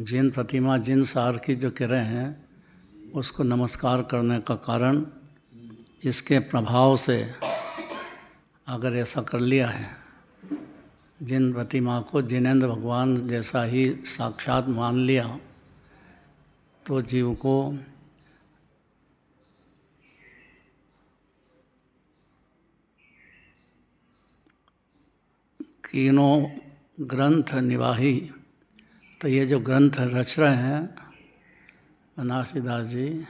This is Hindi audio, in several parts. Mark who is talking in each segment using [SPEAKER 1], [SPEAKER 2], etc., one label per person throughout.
[SPEAKER 1] जिन प्रतिमा जिन सार की जो कह रहे हैं उसको नमस्कार करने का कारण इसके प्रभाव से अगर ऐसा कर लिया है, जिन प्रतिमा को जिनेंद्र भगवान जैसा ही साक्षात मान लिया तो जीव को तीनों ग्रंथ निवाही, तो ये जो ग्रंथ रच रहे हैं बनारसी दास जी,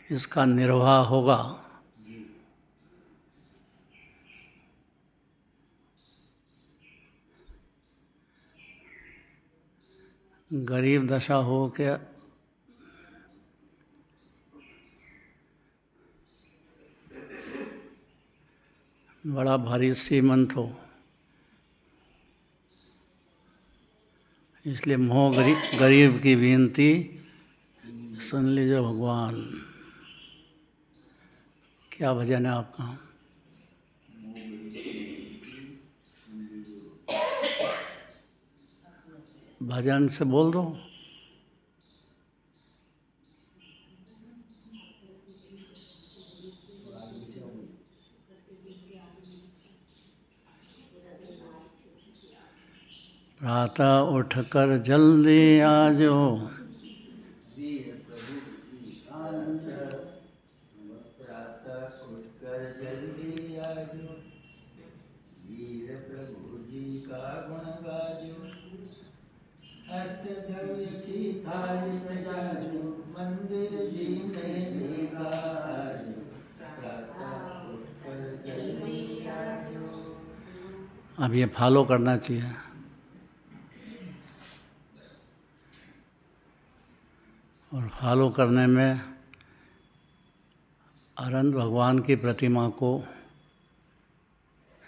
[SPEAKER 1] इसका निर्वाह होगा। गरीब दशा हो के बड़ा भारी श्रीमंत हो, इसलिए मोह गरीब की विनती सुन लीजिए भगवान। क्या भजन है आपका? भजन से बोल दो। प्रातः उठकर जल्दी आजो,
[SPEAKER 2] मंदिर जी में लेगा प्रातः उठकर जल्दी आजो।
[SPEAKER 1] अब ये फॉलो करना चाहिए। और फॉलो करने में अनंत भगवान की प्रतिमा को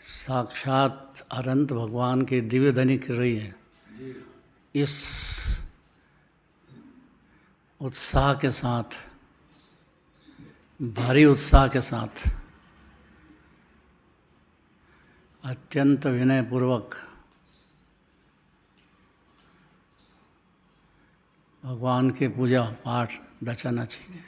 [SPEAKER 1] साक्षात अनंत भगवान की दिव्य ध्वनि कर रही है, इस उत्साह के साथ, भारी उत्साह के साथ, अत्यंत विनयपूर्वक भगवान की पूजा पाठ रचना चाहिए।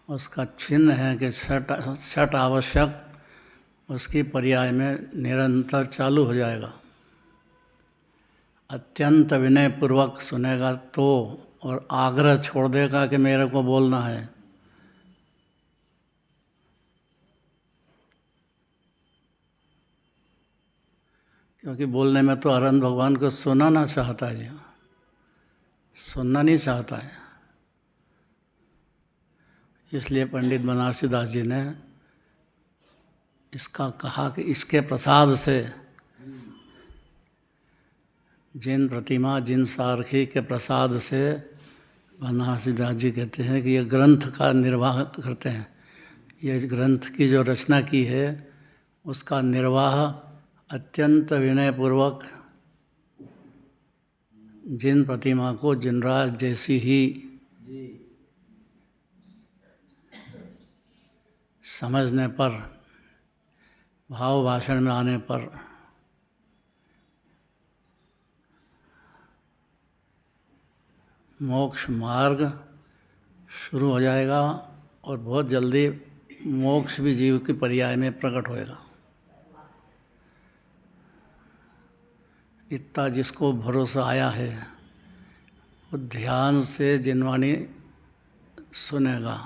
[SPEAKER 1] उसका चिन्ह है कि छठ आवश्यक उसकी पर्याय में निरंतर चालू हो जाएगा। अत्यंत विनयपूर्वक सुनेगा तो, और आग्रह छोड़ देगा कि मेरे को बोलना है। क्योंकि बोलने में तो अनंत भगवान को सुनाना चाहता है, सुनना नहीं चाहता है। इसलिए पंडित बनारसी दास जी ने इसका कहा कि इसके प्रसाद से, जिन प्रतिमा जिन सारखी के प्रसाद से बनारसी दास जी कहते हैं कि ये ग्रंथ का निर्वाह करते हैं। ये ग्रंथ की जो रचना की है उसका निर्वाह अत्यंत विनयपूर्वक जिन प्रतिमा को जिनराज जैसी ही समझने पर, भाव भाषण में आने पर मोक्ष मार्ग शुरू हो जाएगा और बहुत जल्दी मोक्ष भी जीव की पर्याय में प्रकट होएगा। इतना जिसको भरोसा आया है वो ध्यान से जिनवाणी सुनेगा,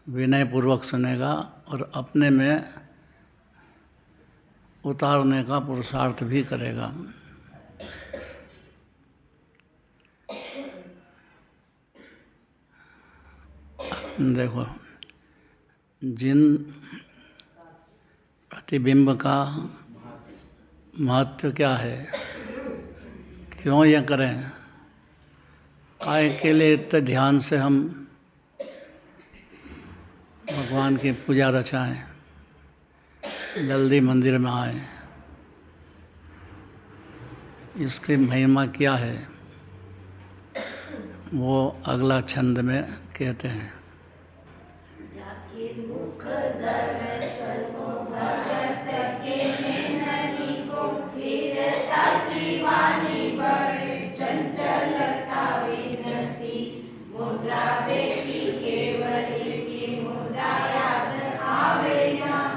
[SPEAKER 1] विनयपूर्वक सुनेगा और अपने में उतारने का पुरुषार्थ भी करेगा। देखो, जिन प्रतिबिंब का महत्व क्या है, क्यों ये करें, काय के लिए इतने ध्यान से हम भगवान की पूजा रचाएं, जल्दी मंदिर में आए। इसकी महिमा क्या है वो अगला छंद में कहते हैं।
[SPEAKER 2] जाके मुख दर सरसों भगत के नैनली को फिर तक दीवानी बड़े चंचलता विनसी मुद्रा देखी केवली की मुद्रा याद आवे यहाँ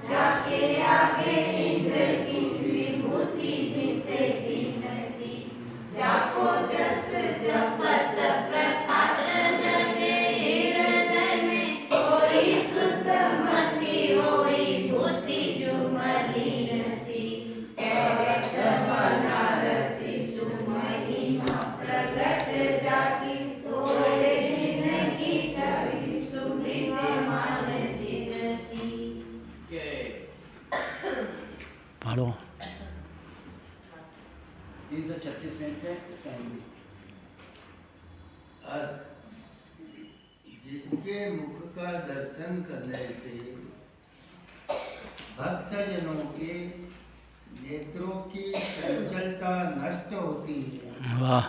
[SPEAKER 2] जाके आगे इंद्र की विभूति दिसे दीनसी जाको जस जपत प्रकाश जगे हृदय में सोई शुद्ध मति होई भूति जुमली नसी कहत बनारसी सुमहिमा प्रगट जाकी सोए जिनकी छवि सुविद्यमान जिनसी।
[SPEAKER 1] पढ़ो।
[SPEAKER 3] 336 मिनट है इसका हिंदी।
[SPEAKER 4] अर्थ, जिसके मुख का दर्शन करने से भक्तजनों के नेत्रों की चंचलता नष्ट होती है
[SPEAKER 1] वाह।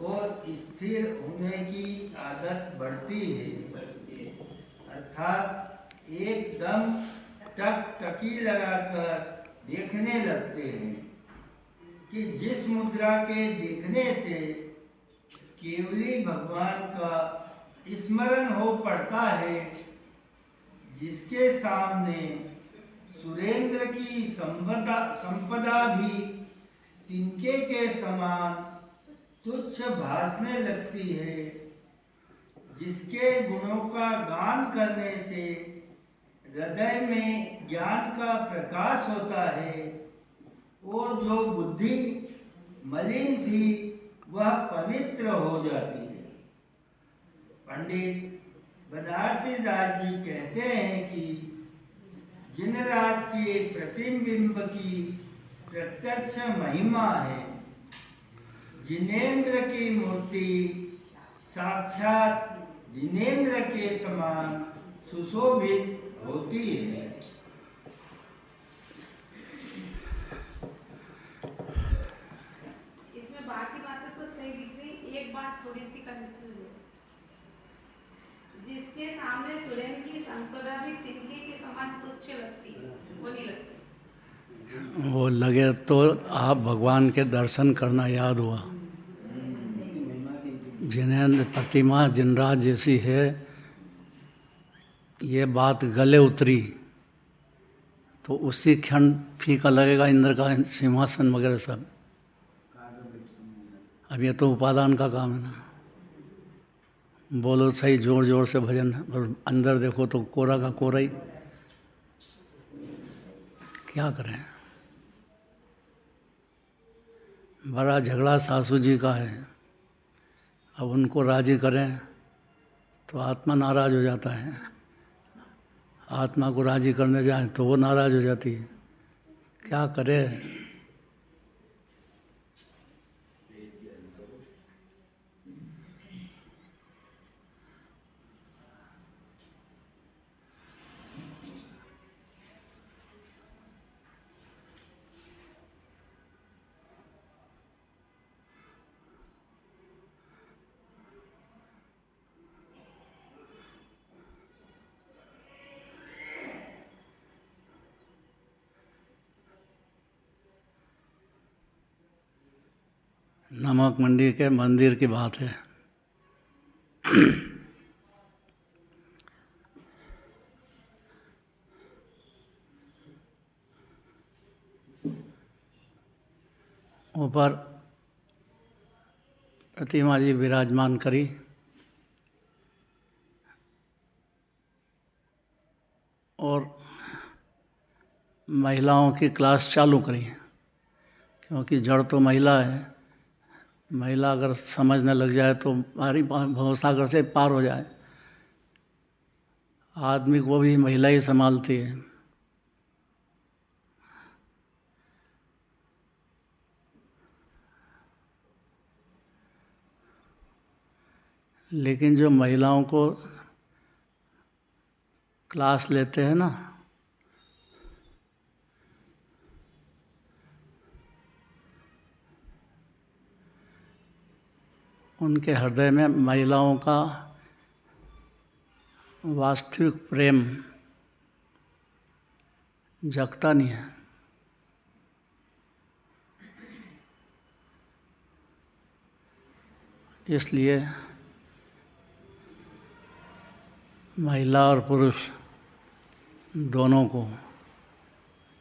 [SPEAKER 4] और स्थिर होने की आदत बढ़ती है, अर्थात एकदम टकटकी लगाकर देखने लगते हैं कि जिस मुद्रा के देखने से केवली भगवान का स्मरण हो पड़ता है, जिसके सामने सुरेंद्र की संपदा भी तिनके के समान तुच्छ भासने लगती है, जिसके गुणों का गान करने से हृदय में ज्ञान का प्रकाश होता है और जो बुद्धि मलिन थी वह पवित्र हो जाती है। पंडित बनारसी दास जी कहते हैं कि जिनराज के प्रतिबिंब की प्रत्यक्ष महिमा है, जिनेंद्र की मूर्ति साक्षात जिनेंद्र के समान सुशोभित होती है।
[SPEAKER 5] इसमें बाकी बातें तो सही दिख रही, एक बात थोड़ी सी कंफ्यूज है। जिसके सामने सुरेंद्र की संपदा भी तिनके के समान तुच्छ लगती है, वो नहीं लगती।
[SPEAKER 1] वो लगे तो आप भगवान के दर्शन करना याद हुआ। जिनेंद्र प्रतिमा जिनराज जैसी है, ये बात गले उतरी तो उसी क्षण फीका लगेगा इंद्र का सिंहासन वगैरह सब। अब ये तो उपादान का काम है ना। बोलो सही जोर जोर से भजन, और अंदर देखो तो कोरा का कोरा ही। क्या करें, बड़ा झगड़ा सासू जी का है। अब उनको राजी करें तो आत्मा नाराज हो जाता है, आत्मा को राजी करने जाए तो वो नाराज हो जाती है। क्या करे। नमक मंडी के मंदिर की बात है। ऊपर प्रतिमा जी विराजमान करी और महिलाओं की क्लास चालू करी, क्योंकि जड़ तो महिला है। महिला अगर समझने लग जाए तो हमारी भवसागर से पार हो जाए। आदमी को भी महिला ही संभालती है। लेकिन जो महिलाओं को क्लास लेते हैं ना, उनके हृदय में महिलाओं का वास्तविक प्रेम जगता नहीं है। इसलिए महिला और पुरुष दोनों को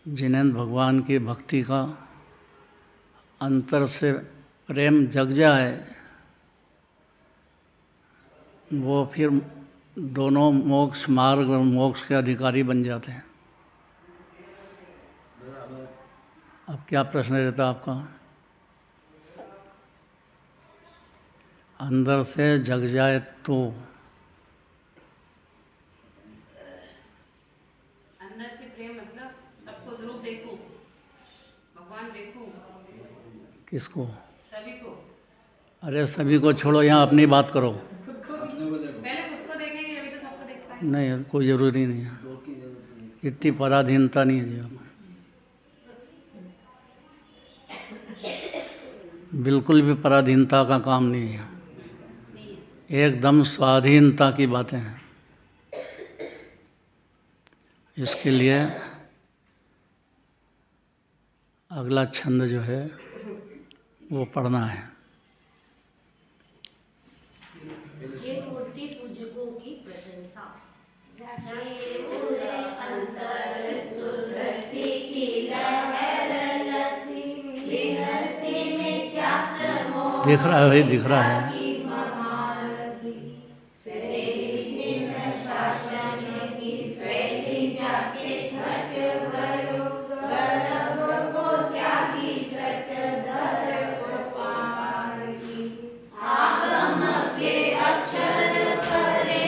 [SPEAKER 1] जिन्हें भगवान की भक्ति का अंतर से प्रेम जग जाए, वो फिर दोनों मोक्ष मार्ग और मोक्ष के अधिकारी बन जाते हैं। अब क्या प्रश्न रहता आपका? अंदर से जग जाए तो
[SPEAKER 5] अंदर से प्रेम मतलब सबको ध्रुव देखूं, भगवान देखूं,
[SPEAKER 1] किसको?
[SPEAKER 5] सभी को।
[SPEAKER 1] अरे सभी को छोड़ो, यहाँ अपनी बात करो।
[SPEAKER 5] खुद को भी पहले खुद को देखेंगे अभी तो सबको देख पाएंगे।
[SPEAKER 1] नहीं, कोई ज़रूरी नहीं है, इतनी पराधीनता नहीं है जीवन में, बिल्कुल भी पराधीनता का काम नहीं है, एकदम स्वाधीनता की बातें हैं। इसके लिए अगला छंद जो है वो पढ़ना है।
[SPEAKER 2] जे मूर्ति तुझको की प्रशंसा, जे उरे अंतर सुदृष्टि की लहर लसी, विनसी में क्या मोह
[SPEAKER 1] दिख रहा है भाई, दिख रहा है।
[SPEAKER 2] की महारथी, श्रेष्ठ जिन शासन की फैली जाके घट भयो, गर्भ को त्यागी सट धर को पार की, आगम के अक्षर परे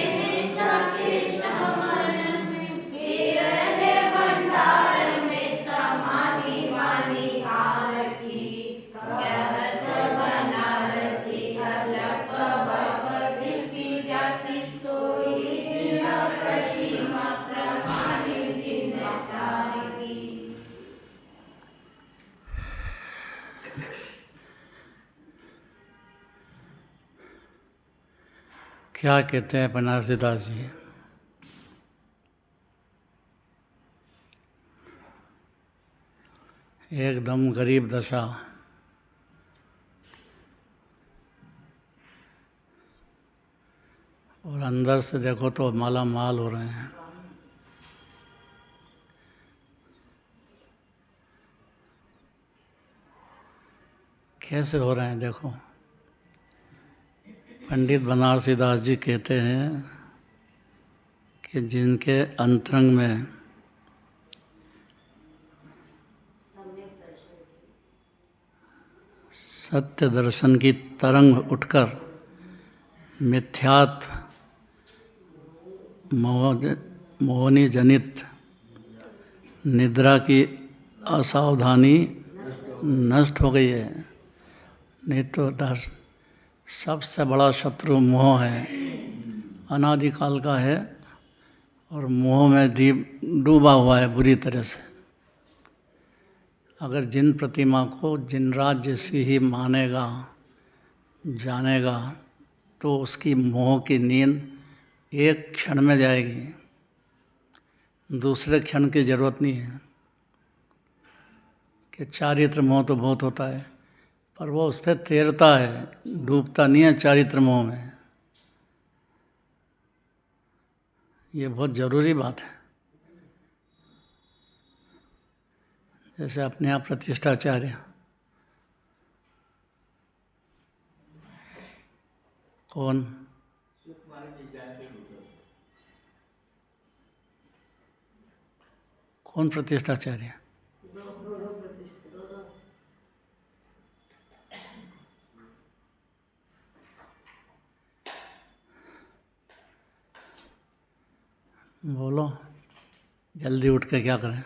[SPEAKER 2] जाके श्रवण में, हृदय भंडार में समाधि वाणी हार की, कहत बनारसी अल्प भव कीर्ति जाकी, सोई जिन प्रतिमा प्रमाणित जिन सार की।
[SPEAKER 1] क्या कहते हैं बनारसी दास जी? एकदम गरीब दशा, और अंदर से देखो तो माला माल हो रहे हैं। कैसे हो रहे हैं देखो। पंडित बनारसी दास जी कहते हैं कि जिनके अंतरंग में सत्य दर्शन की तरंग उठकर मिथ्यात्व मोहनी जनित निद्रा की असावधानी नष्ट हो गई है। नहीं तो सबसे बड़ा शत्रु मोह है, अनादिकाल का है, और मोह में डूबा हुआ है बुरी तरह से। अगर जिन प्रतिमा को जिन राज जैसी ही मानेगा जानेगा तो उसकी मोह की नींद एक क्षण में जाएगी, दूसरे क्षण की जरूरत नहीं है। कि चारित्र मोह तो बहुत होता है, पर वो उस पर तैरता है, डूबता नहीं है चारित्र मोह में। ये बहुत ज़रूरी बात है। जैसे अपने यहाँ प्रतिष्ठाचार्य कौन? कौन प्रतिष्ठाचार्य? बोलो, जल्दी उठ के क्या करें?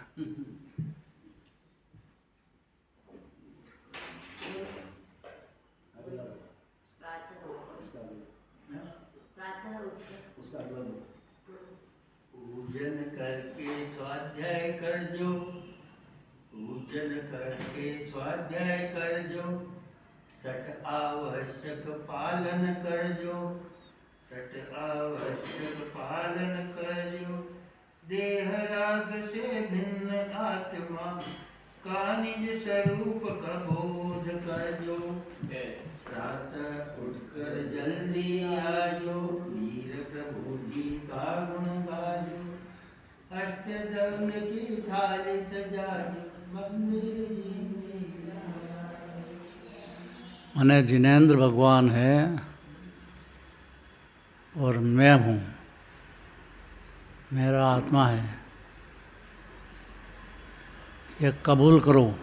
[SPEAKER 4] पूजन करके स्वाध्याय कर जो, पूजन करके स्वाध्याय कर जो, सठ आवश्यक पालन कर जो, सठ आवश्यक पालन कर जो, देह राग से भिन्न आत्मा का निज स्वरूप का बोध कर जो, प्रातः उठकर जल्दी आजो, वीर प्रभु जी का गुण गाजो। अष्टद्रव्य की थाली सजाजो, मंदिर जी में लाजो।
[SPEAKER 1] माने जिनेंद्र भगवान है और मैं हूँ, मेरा आत्मा है, ये कबूल करो।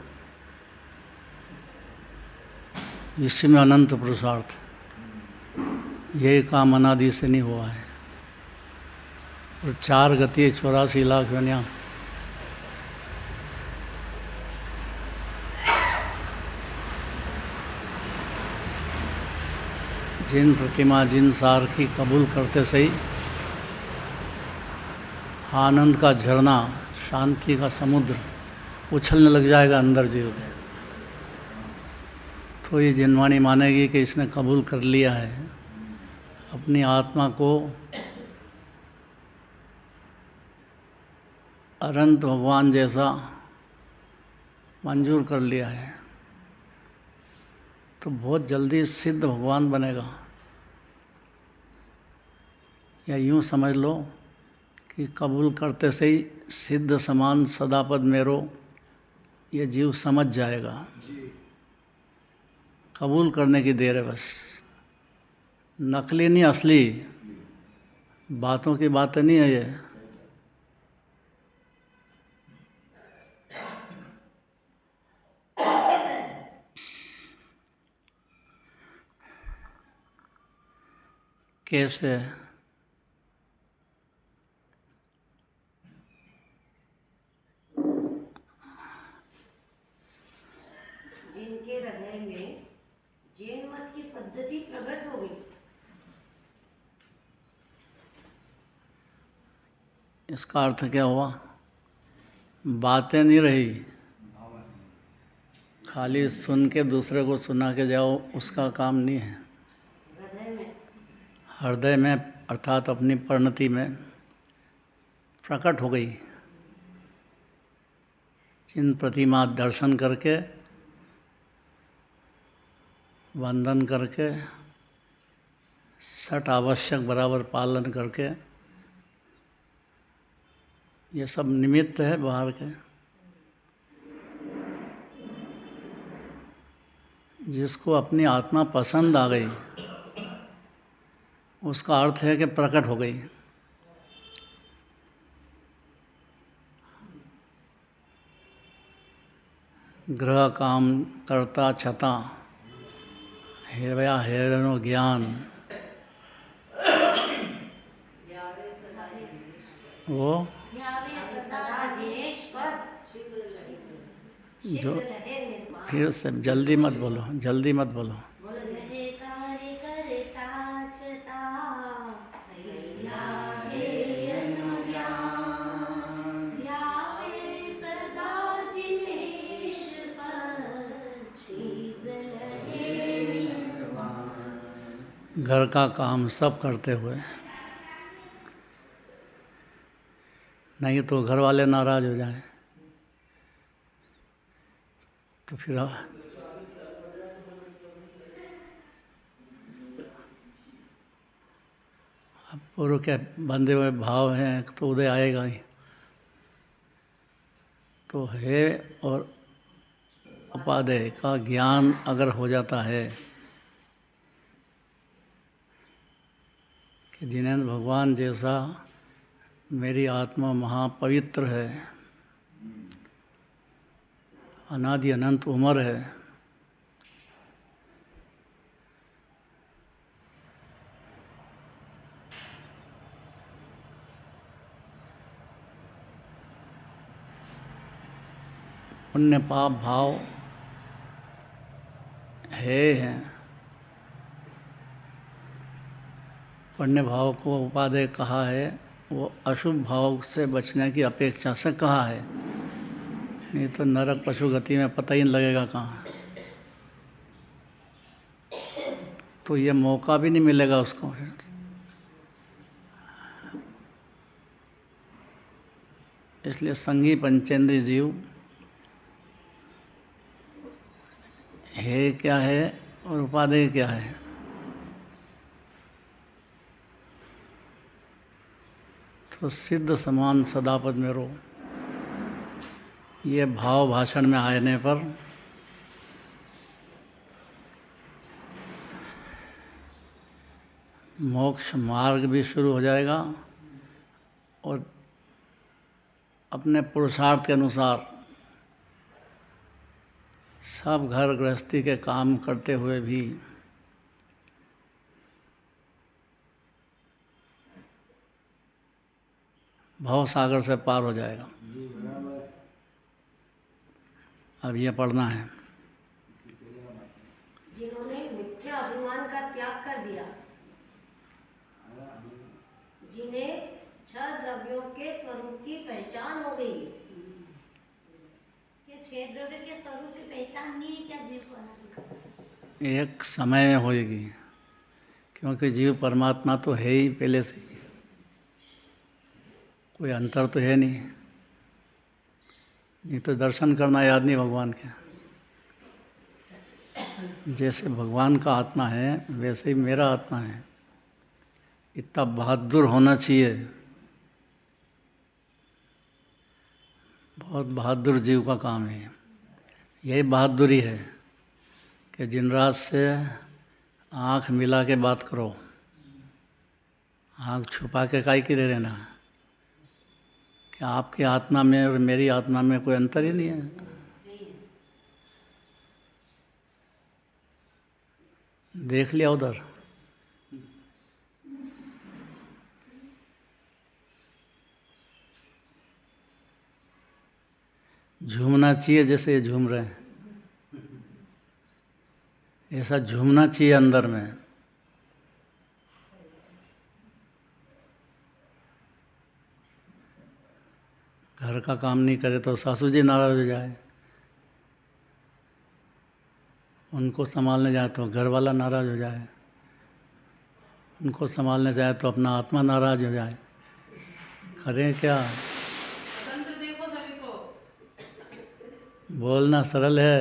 [SPEAKER 1] इसी में अनंत पुरुषार्थ, यही काम अनादि से नहीं हुआ है। और 4 गति 84 लाख योनियाँ, जिन प्रतिमा जिन सारखी कबूल करते सही, आनंद का झरना, शांति का समुद्र उछलने लग जाएगा अंदर जीव के। तो ये जिनवाणी मानेगी कि इसने कबूल कर लिया है, अपनी आत्मा को अनंत भगवान जैसा मंजूर कर लिया है, तो बहुत जल्दी सिद्ध भगवान बनेगा। या यूँ समझ लो कि कबूल करते से ही सिद्ध समान सदापद मेरो ये जीव समझ जाएगा। कबूल करने की देर है बस, नकली नहीं असली, बातों की बातें नहीं है ये। कैसे?
[SPEAKER 2] जिनके हृदय में जैन मत की पद्धति प्रकट हो गई,
[SPEAKER 1] इसका अर्थ क्या हुआ? बातें नहीं रही, खाली सुन के दूसरे को सुना के जाओ, उसका काम नहीं है। हृदय में अर्थात अपनी परिणति में प्रकट हो गई। जिन प्रतिमा दर्शन करके, वंदन करके, सट आवश्यक बराबर पालन करके, ये सब निमित्त है बाहर के। जिसको अपनी आत्मा पसंद आ गई, उसका अर्थ है कि प्रकट हो गई। ग्रह काम करता छता, हेरया हेरनो ज्ञान, वो जो फिर से जल्दी मत बोलो, जल्दी मत बोलो। घर का काम सब करते हुए, नहीं तो घर वाले नाराज हो जाएं, तो फिर अब पूर्व के बंधे हुए भाव हैं तो उदय आएगा ही। तो है और उपादेय का ज्ञान अगर हो जाता है कि जिनेंद्र भगवान जैसा मेरी आत्मा महापवित्र है, अनादि अनंत उम्र है, पुण्य पाप भाव है। पुण्य भाव को उपादेय कहा है, वो अशुभ भाव से बचने की अपेक्षा से कहा है, नहीं तो नरक पशु गति में पता ही नहीं लगेगा कहाँ। तो ये मौका भी नहीं मिलेगा उसको। इसलिए संगी पंचेंद्रीय जीव है क्या है? और उपादेय क्या है? तो सिद्ध समान सदापद में रो, ये भाव भाषण में आने पर मोक्ष मार्ग भी शुरू हो जाएगा और अपने पुरुषार्थ के अनुसार सब घर गृहस्थी के काम करते हुए भी भव सागर से पार हो जाएगा। अब ये पढ़ना है।
[SPEAKER 2] जिन्होंने मिथ्या अभिमान का त्याग कर दिया, जिन्हें 6 द्रव्यों के स्वरूप की पहचान हो गई।
[SPEAKER 6] ये 6 द्रव्य के स्वरूप की पहचान नहीं है क्या जीव को?
[SPEAKER 1] एक समय में होएगी, क्योंकि जीव परमात्मा तो है ही पहले से ही, कोई अंतर तो है नहीं। नहीं तो दर्शन करना याद नहीं भगवान के। जैसे भगवान का आत्मा है वैसे ही मेरा आत्मा है। इतना बहादुर होना चाहिए, बहुत बहादुर जीव का काम है। यही बहादुरी है कि जिन रात से आँख मिला के बात करो, आँख छुपा के काहे के रहना। कि आपके आत्मा में और मेरी आत्मा में कोई अंतर ही नहीं है। देख लिया उधर, झूमना चाहिए जैसे ये झूम रहे हैं, ऐसा झूमना चाहिए अंदर में। घर का काम नहीं करे तो सासू जी नाराज हो जाए, उनको संभालने जाए तो घर वाला नाराज हो जाए, उनको संभालने जाए तो अपना आत्मा नाराज हो जाए। करें क्या?
[SPEAKER 5] स्वतंत्र देखो सभी को।
[SPEAKER 1] बोलना सरल है,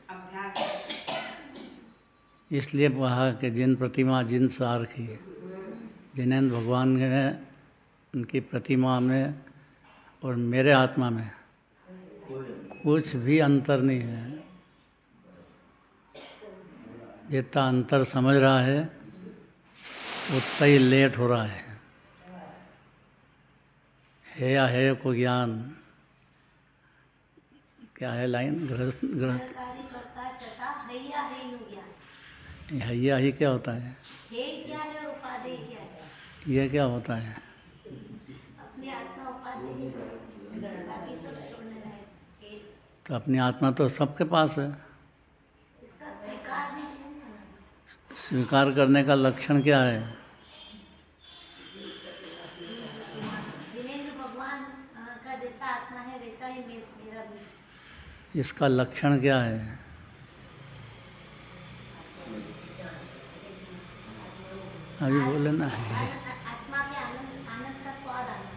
[SPEAKER 5] अभ्यास।
[SPEAKER 1] इसलिए कहा कि जिन प्रतिमा जिन सार की, जिन्हें भगवान ने उनकी प्रतिमा में और मेरे आत्मा में कुछ भी अंतर नहीं है। जितना अंतर समझ रहा है उतना ही लेट हो रहा है। या है को ज्ञान क्या है लाइन? गृहस्थ
[SPEAKER 6] कार्य करता चता हैया है नु ज्ञान।
[SPEAKER 1] हैया ही क्या होता है?
[SPEAKER 6] हे क्या है, उपादेय क्या है?
[SPEAKER 1] ये क्या होता है?
[SPEAKER 6] अपनी आत्मा उपादेय, बाकी सब छोड़ने लायक।
[SPEAKER 1] तो अपनी आत्मा तो सबके पास है।
[SPEAKER 6] इसका स्वीकार नहीं है।
[SPEAKER 1] स्वीकार करने का लक्षण क्या है?
[SPEAKER 6] जिनेंद्र भगवान का जैसा आत्मा है वैसा ही मेरा भी।
[SPEAKER 1] इसका लक्षण क्या है? अभी बोले ना।
[SPEAKER 6] आत्मा के आनंद का स्वाद आना,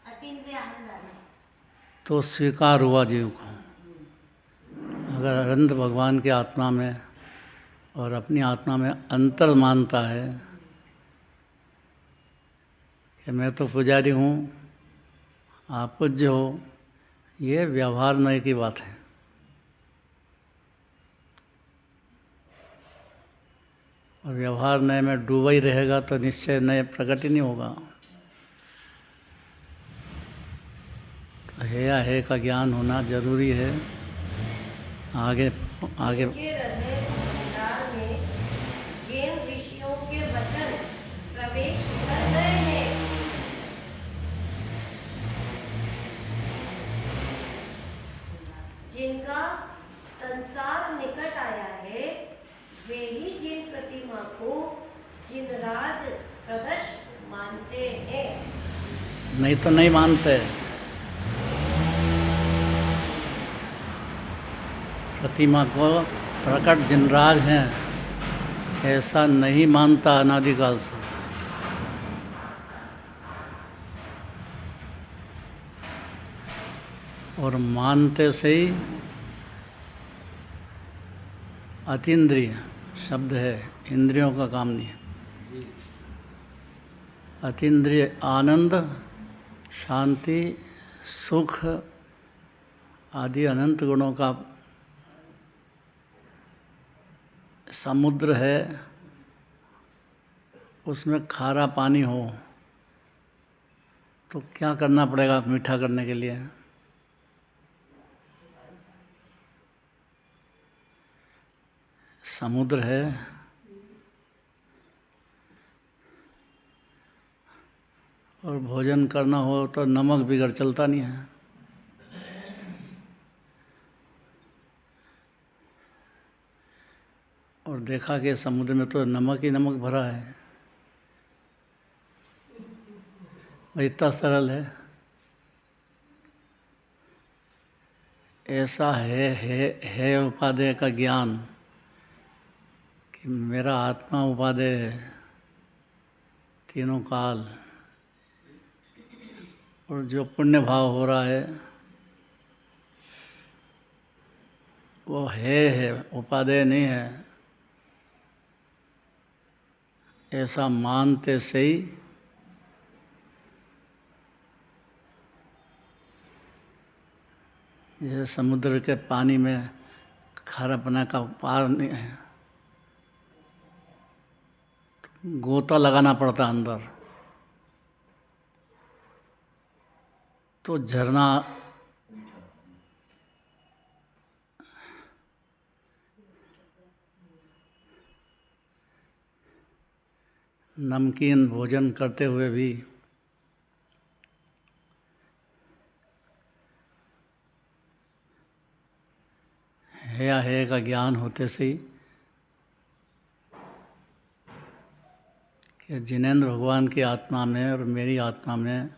[SPEAKER 6] अतीन्द्रिय आनंद आना।
[SPEAKER 1] तो स्वीकार हुआ जीव को। अगर अनंत भगवान के आत्मा में और अपनी आत्मा में अंतर मानता है कि मैं तो पुजारी हूँ, आप पूज्य हो, ये व्यवहार नए की बात है। और व्यवहार नए में डूबा ही रहेगा तो निश्चय नए प्रकट ही नहीं होगा। तो है का ज्ञान होना जरूरी है। आगे
[SPEAKER 2] के हृदय भंडार में जैन ऋषियों के वचन प्रवेश कर गए हैं। जिनका संसार निकट आया है, वे ही जिन प्रतिमा को जिन राज सदृश मानते हैं।
[SPEAKER 1] नहीं तो नहीं मानते। प्रतिमा को प्रकट जिनराज हैं ऐसा नहीं मानता अनादिकाल से। और मानते से ही अतीन्द्रिय शब्द है, इंद्रियों का काम नहीं है। अतीन्द्रिय आनंद, शांति, सुख आदि अनंत गुणों का समुद्र है। उसमें खारा पानी हो तो क्या करना पड़ेगा मीठा करने के लिए? समुद्र है, और भोजन करना हो तो नमक बिगड़ चलता नहीं है। और देखा कि समुद्र में तो नमक ही नमक भरा है, वह इतना सरल है। ऐसा है उपादेय का ज्ञान कि मेरा आत्मा उपादेय है तीनों काल, और जो पुण्य भाव हो रहा है वो है उपादेय नहीं है। ऐसा मानते से ही जैसे समुद्र के पानी में खारापना का पार नहीं है, तो गोता लगाना पड़ता अंदर, तो झरना नमकीन भोजन करते हुए भी है का ज्ञान होते से ही कि जिनेंद्र भगवान की आत्मा में और मेरी आत्मा में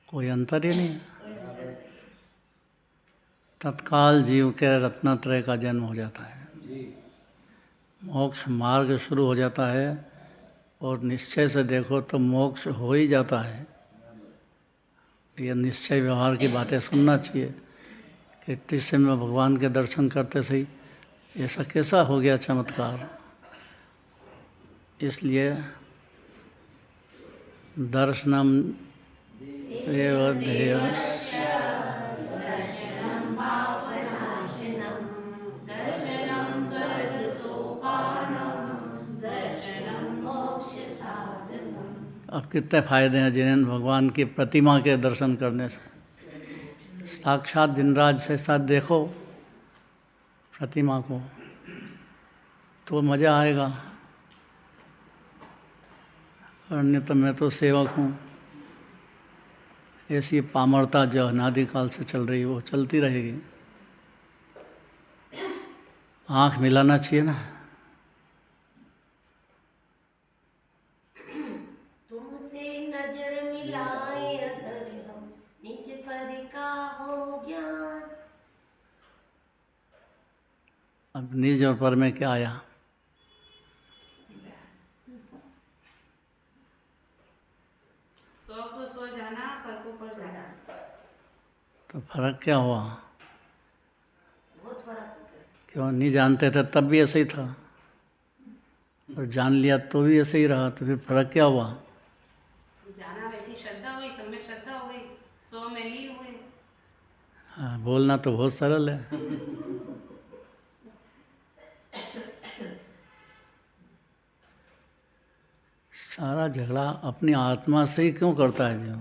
[SPEAKER 1] कोई अंतर ही नहीं। तत्काल जीव के रत्नत्रय का जन्म हो जाता है, मोक्ष मार्ग शुरू हो जाता है, और निश्चय से देखो तो मोक्ष हो ही जाता है। यह निश्चय व्यवहार की बातें सुनना चाहिए कि तीसरे में भगवान के दर्शन करते सही ऐसा कैसा हो गया चमत्कार। इसलिए दर्शनम एव ध्येयस्य अब कितने फायदे हैं जिनेंद्र भगवान की प्रतिमा के दर्शन करने से। साक्षात जिनराज से साथ देखो प्रतिमा को तो मज़ा आएगा। अन्यथा मैं तो सेवक हूँ, ऐसी पामरता जो अनादिकाल से चल रही है वो चलती रहेगी। आँख मिलाना चाहिए ना।
[SPEAKER 2] तुमसे नजर मिलाए अगर हम निज पर का हो ज्ञान।
[SPEAKER 1] अब निज और पर में क्या आया?
[SPEAKER 5] सौ को सौ जाना, पर को पर जाना।
[SPEAKER 1] तो फर्क क्या हुआ?
[SPEAKER 2] बहुत फर्क हो गया।
[SPEAKER 1] क्यों नहीं जानते थे तब भी ऐसे ही था, और जान लिया तो भी ऐसे ही रहा, तो फिर फर्क क्या हुआ?
[SPEAKER 5] जाना वैसी श्रद्धा हुई, सम्यक श्रद्धा हो गई, 100 में लीन हुए।
[SPEAKER 1] हाँ, बोलना तो बहुत सरल है। सारा झगड़ा अपनी आत्मा से ही क्यों करता है जो?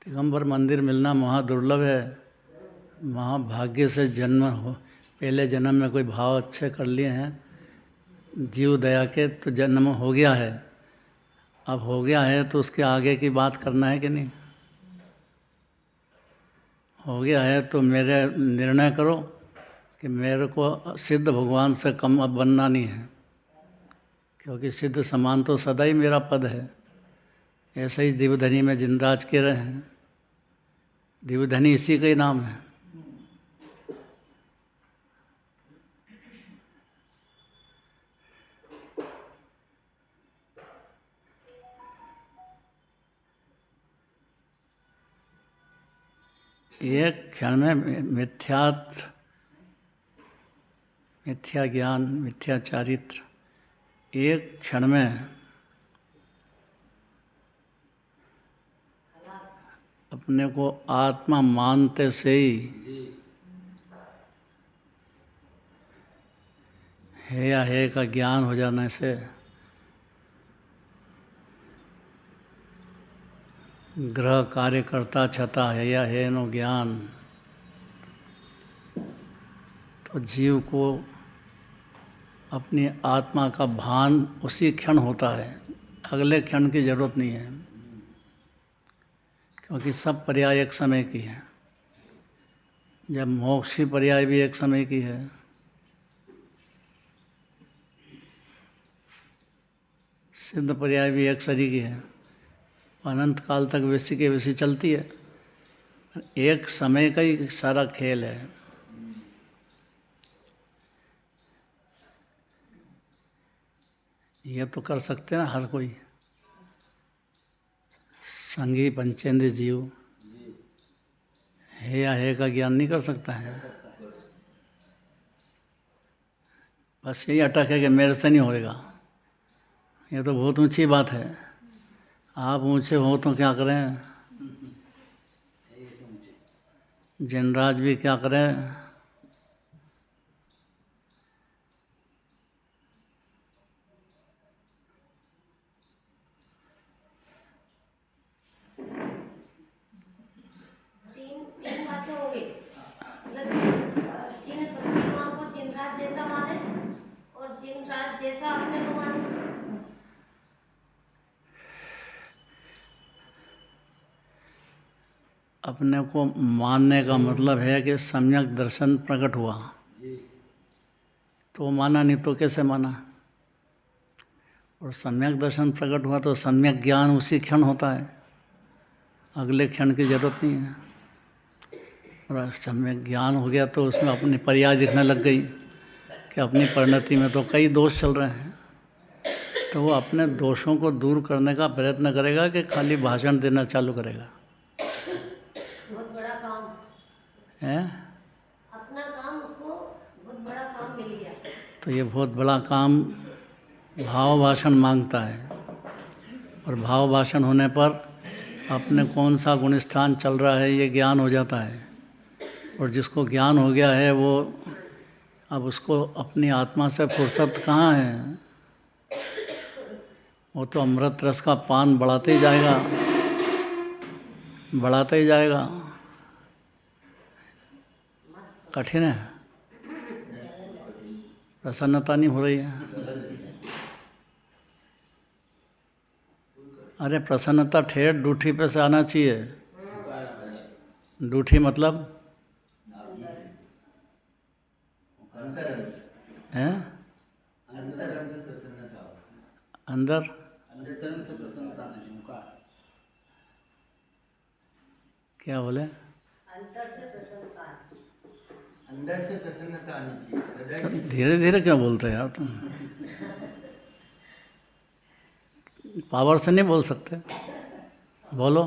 [SPEAKER 1] दिगंबर मंदिर मिलना महादुर्लभ है। महाभाग्य से जन्म हो, पहले जन्म में कोई भाव अच्छे कर लिए हैं जीव दया के, तो जन्म हो गया है। अब हो गया है तो उसके आगे की बात करना है कि नहीं? हो गया है तो मेरे निर्णय करो कि मेरे को सिद्ध भगवान से कम अब बनना नहीं है, क्योंकि सिद्ध समान तो सदा ही मेरा पद है। ऐसे ही दिव्यधनी में जिनराज के रहे हैं, दिव्यधनी इसी का ही नाम है। एक क्षण में मिथ्या ज्ञान, मिथ्या चारित्र एक क्षण में अपने को आत्मा मानते से ही है या है का ज्ञान हो जाने से ग्रह कार्यकर्ता छता है या है नो ज्ञान, तो जीव को अपनी आत्मा का भान उसी क्षण होता है, अगले क्षण की जरूरत नहीं है, क्योंकि सब पर्याय एक समय की है। जब मोक्ष की पर्याय भी एक समय की है, सिद्ध पर्याय भी एक सरी की है, अनंत काल तक वैसी के वैसी चलती है। एक समय का ही सारा खेल है। ये तो कर सकते हैं ना हर कोई, संगी पंचेंद्र जीव है या है का ज्ञान नहीं कर सकता है। बस यही अटक है कि मेरे से नहीं होएगा। ये तो बहुत ऊंची बात है। आप ऊंचे हो तो क्या करें, जनराज भी क्या करें।
[SPEAKER 2] तीन बातें हो गई। जिन प्रतिमा को जिनराज जैसा माने और जिनराज जैसा अपने को माने।
[SPEAKER 1] अपने को मानने का मतलब है कि सम्यक दर्शन प्रकट हुआ तो माना, नहीं तो कैसे माना। और सम्यक दर्शन प्रकट हुआ तो सम्यक ज्ञान उसी क्षण होता है, अगले क्षण की जरूरत नहीं है। और सम्यक ज्ञान हो गया तो उसमें अपनी पर्याय दिखने लग गई कि अपनी परिणति में तो कई दोष चल रहे हैं, तो वो अपने दोषों को दूर करने का प्रयत्न करेगा कि खाली भाषण देना चालू करेगा।
[SPEAKER 2] बहुत बड़ा काम
[SPEAKER 1] है,
[SPEAKER 2] अपना काम, उसको बहुत बड़ा काम मिल गया।
[SPEAKER 1] तो ये बहुत बड़ा काम भाव भाषण मांगता है। और भाव भाषण होने पर अपने कौन सा गुण स्थान चल रहा है ये ज्ञान हो जाता है। और जिसको ज्ञान हो गया है वो अब उसको अपनी आत्मा से फुर्सत कहाँ है। वो तो अमृत रस का पान बढ़ाते ही जाएगा, बढ़ाते ही जाएगा। कठिन है, प्रसन्नता नहीं हो रही है। अरे प्रसन्नता ठेठ डूठी पे से आना चाहिए। डूठी मतलब है अंदर, क्या बोले,
[SPEAKER 2] अंतर से प्रसन्नता,
[SPEAKER 4] अंदर से प्रसन्नता आनी चाहिए।
[SPEAKER 1] तो धीरे धीरे क्यों बोलते यार तुम, पावर से नहीं बोल सकते, बोलो।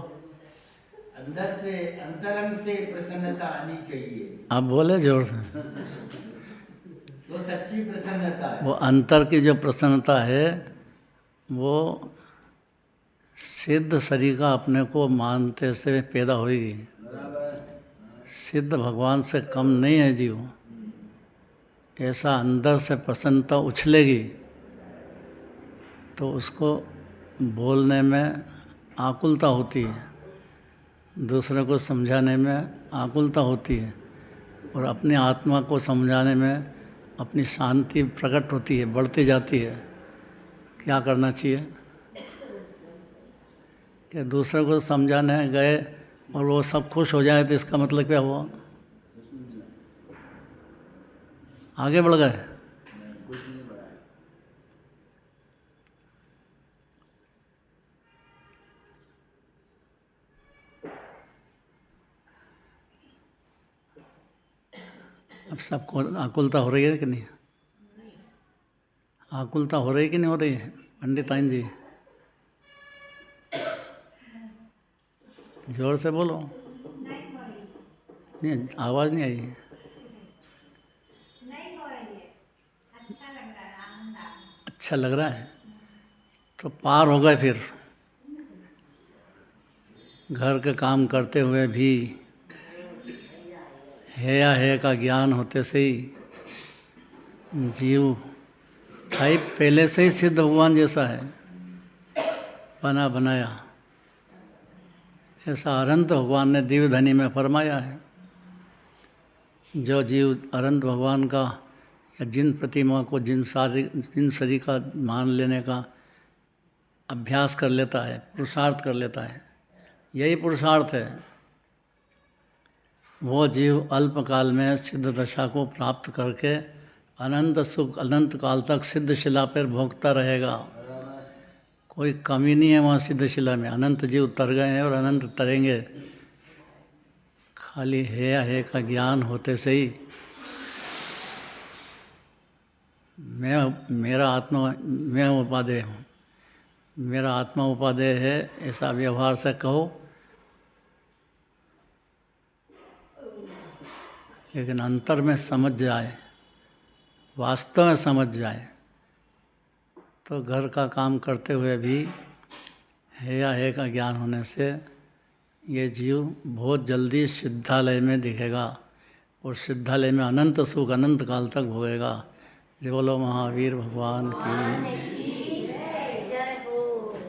[SPEAKER 4] अंदर से, अंतरंग से प्रसन्नता आनी चाहिए।
[SPEAKER 1] आप बोले जोर से।
[SPEAKER 4] वो सच्ची प्रसन्नता है।
[SPEAKER 1] वो अंतर की जो प्रसन्नता है वो सिद्ध शरीर का अपने को मानते से पैदा होगी। सिद्ध भगवान से कम नहीं है जीव। ऐसा अंदर से प्रसन्नता उछलेगी तो उसको बोलने में आकुलता होती है, दूसरे को समझाने में आकुलता होती है, और अपनी आत्मा को समझाने में अपनी शांति प्रकट होती है, बढ़ती जाती है। क्या करना चाहिए कि दूसरे को समझाने गए और वो सब खुश हो जाए तो इसका मतलब क्या हुआ, आगे बढ़ गए। अब सबको आकुलता हो रही है कि नहीं, आकुलता हो रही है कि नहीं हो रही है पंडिताइन जी, जोर से बोलो। नहीं, आवाज़ नहीं आई।
[SPEAKER 6] नहीं हो रही है, अच्छा लग रहा है, आनंद आ रहा है।
[SPEAKER 1] अच्छा लग रहा है तो पार हो गए फिर। घर के काम करते हुए भी है या है का ज्ञान होते से ही जीव था पहले से ही सिद्ध भगवान जैसा है, बना बनाया। ऐसा अनंत भगवान ने दिव्य धनी में फरमाया है। जो जीव अनंत भगवान का या जिन प्रतिमा को जिन शरीर का मान लेने का अभ्यास कर लेता है, पुरुषार्थ कर लेता है, यही पुरुषार्थ है, वो जीव अल्पकाल में सिद्ध दशा को प्राप्त करके अनंत सुख अनंत काल तक सिद्ध शिला पर भोगता रहेगा। कोई कमी नहीं है वहाँ सिद्ध शिला में। अनंत जीव तर गए हैं और अनंत तरेंगे। खाली है या है का ज्ञान होते से ही मेरा उपादेय हूँ, मेरा आत्मा उपादेय है, ऐसा व्यवहार से कहो। लेकिन अंतर में समझ जाए, वास्तव में समझ जाए, तो घर का काम करते हुए भी है या है का ज्ञान होने से ये जीव बहुत जल्दी सिद्धालय में दिखेगा और सिद्धालय में अनंत सुख अनंत काल तक भोगेगा। जय बोलो महावीर भगवान की।